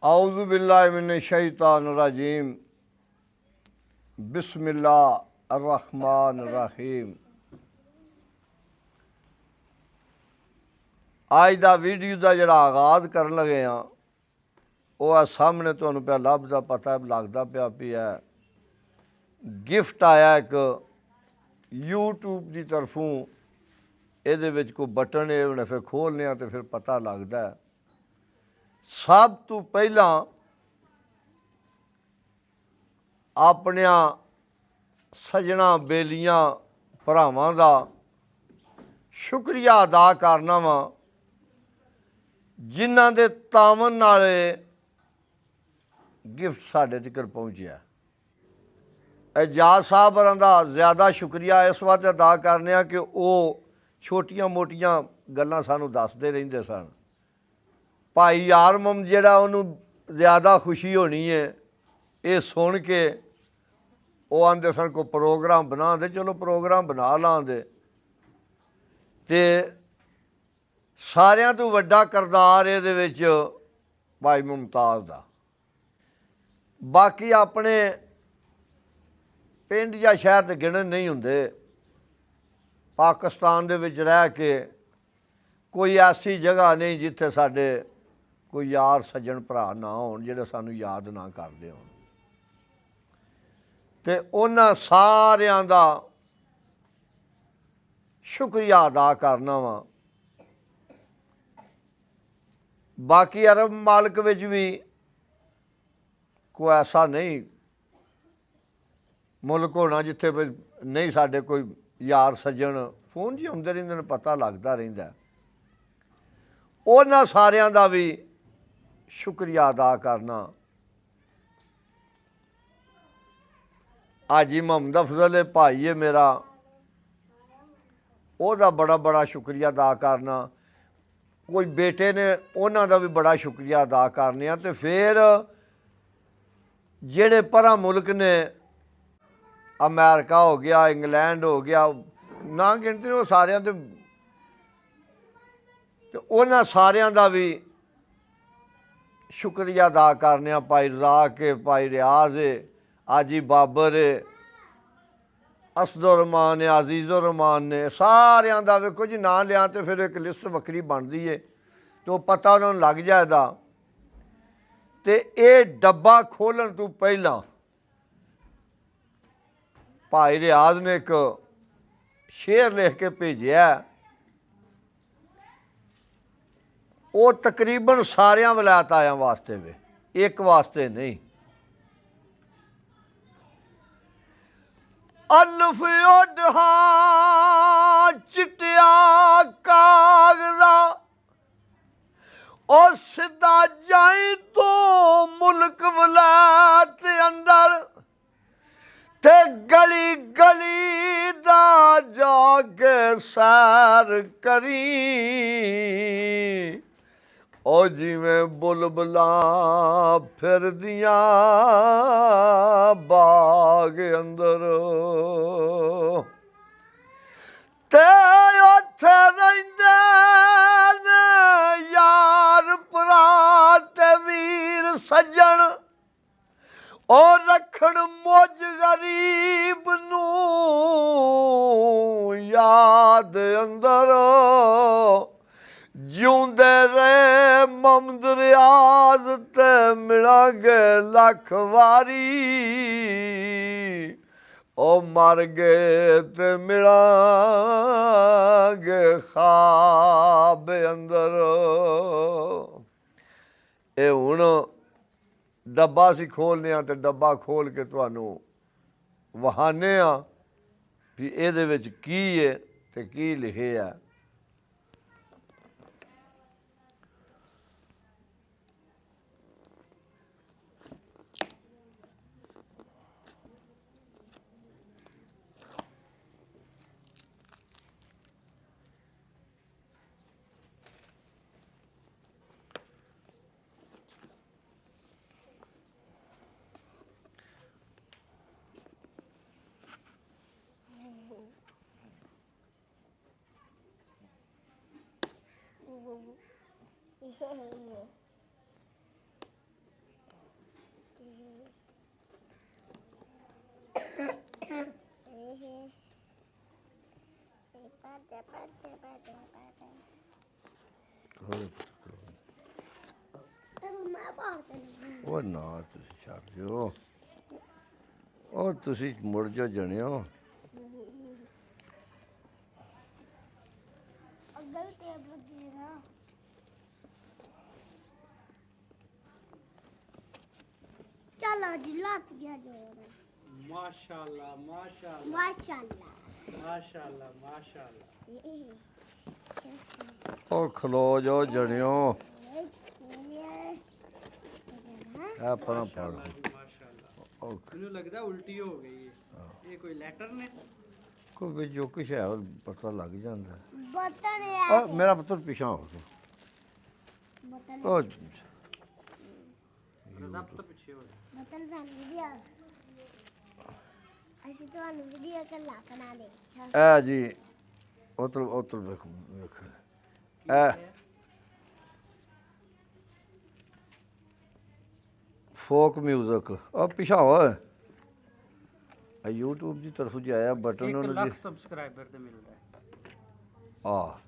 औज़ु बिल्लाहि मिनश शैतानिर रजीम बिस्मिल्लाहिर रहमानिर रहीम। आज का वीडियो का जोड़ा आगाज़ कर लगे हाँ वह सामने तुहानू पिया लभदा पता लगता पिया भी है गिफ्ट आया एक यूट्यूब की तरफों। ये कोई बटन है उन्हें फिर खोलने तो फिर पता लगता है। सब तो पहला अपने सजना बेलियां भरावां दा शुक्रिया अदा करना वा जिन्हां दे तावन नाले गिफ्ट साढ़े तक पहुँचा। एजाज साहब होरां दा ज़्यादा शुक्रिया इस वास्ते अदा करने कि वो छोटियां मोटियां गल्लां सानू दसदे रहिंदे सन। भाई यार मोहम्मद जिहड़ा उन्होंने ज़्यादा खुशी होनी है ये सुन के वो आंदे सन को प्रोग्राम बना दे, चलो प्रोग्राम बना लांदे। ते सारियां तो वड्डा करदार ये भाई मुमताज़ दा। बाकी अपने पिंड या शहर ते गिणन नहीं हुंदे। पाकिस्तान दे विच रह के कोई ऐसी जगह नहीं जिथे साडे कोई यार सज्जन भरा ना होण जिहड़े सानू याद ना करदे होण। ते उन्हां सारियां दा शुक्रिया अदा करना वा। बाकी अरब मालक विच भी कोई ऐसा नहीं मुल्क होना जिथे नहीं साडे कोई यार सज्जन फोन जी आउंदे रहिंदे ने, पता लगता रहिंदा। उन्हां सारियां दा भी शुक्रिया अदा करना। हाजी मोहम्मद अफजल भाई है मेरा, ओहदा बड़ा बड़ा शुक्रिया अदा करना। कोई बेटे ने उन्हां दा भी बड़ा शुक्रिया अदा करने। तो फिर जेड़े परा मुल्क ने अमेरिका हो गया, इंग्लैंड हो गया, ना गिनती वो सारियां ते उन्हां सारियां दा भी शुक्रिया अदा करने। भाई रज़ाक है, भाई रियाज है, आजी बाबर है, असदुर रहमान है, अजीज़ुर रहमान ने, सारियां दा वेखो जी नाम लिया तो फिर एक लिस्ट वक्री बनती है तो पता उन्होंने लग जाएगा। तो ये डब्बा खोलन तो पहला भाई रियाज ने एक शेर लिख के भेजा। वो तकरीबन सारियां वलायत आया वास्ते वे, एक वास्ते नहीं। अल्फ ओढ़ा चिट्टिया कागज़ा और सिद्धा जाई तो मुल्क वलायत अंदर ते गली गली दा जाके सैर करी। ओ जिवें बुलबुलां फिरदियां बाग अंदर ते उत्थे रहिंदे ने यार भरा ते वीर सज्जन और रखण मुझ गरीब नू याद अंदर। जिउंदे रहे मोहम्मद रियाज ते मिलांगे लख वारी, ओ मर गए ते मिलांगे ख्वाब अंदर। ये हुण डब्बा असीं खोलने तो डब्बा खोल के तुहानू वहाने भी इहदे विच की है ते की लिखे है। ਉਹ ਨਾ ਤੁਸੀਂ ਛੱਡ ਦਿਓ ਉਹ ਤੁਸੀਂ ਮੁੜ ਜਾ ਜਣਿਓ चलो जी लग गया जोर माशाल्लाह माशाल्लाह माशाल्लाह माशाल्लाह माशाल्लाह ਉਹ ਖਲੋ ਜਾਓ ਜਣਿਓ ਆ ਪਰਾਂ ਪੜ माशाल्लाह ਮੈਨੂੰ ਲੱਗਦਾ ਉਲਟੀ ਹੋ ਗਈ ਹੈ ਇਹ ਕੋਈ ਲੈਟਰ ਨੇ ਕੋਈ ਵੀ ਜੋ ਕੁਛ ਹੈ ਉਹ ਪਤਾ ਲੱਗ ਜਾਂਦਾ बटन ਆ ਮੇਰਾ ਪੁੱਤਰ ਪਿਛਾਂ ਹੋ ਤੂੰ बटन ਉਹ ਰਜ਼ਬ ਤੋਂ ਪਿੱਛੇ ਹੋ बटन सन वीडियो ਅਸੀਂ ਤੁਹਾਨੂੰ ਵੀਡੀਓ ਕੱਲਾ ਬਣਾ ਦੇ ਆ ਜੀ ਉਤਰ ਵੇਖ ਆ ਫੋਕ ਮਿਊਜ਼ਿਕ ਉਹ ਪਿਛਾਂ ਹੋਏ ਆ YouTube ਦੀ ਤਰਫ ਜਾਇਆ ਬਟਨ 1 ਉਹਨੂੰ ਲੱਖ ਸਬਸਕ੍ਰਾਈਬਰ ਤੇ ਮਿਲਦਾ ਹੈ ਆ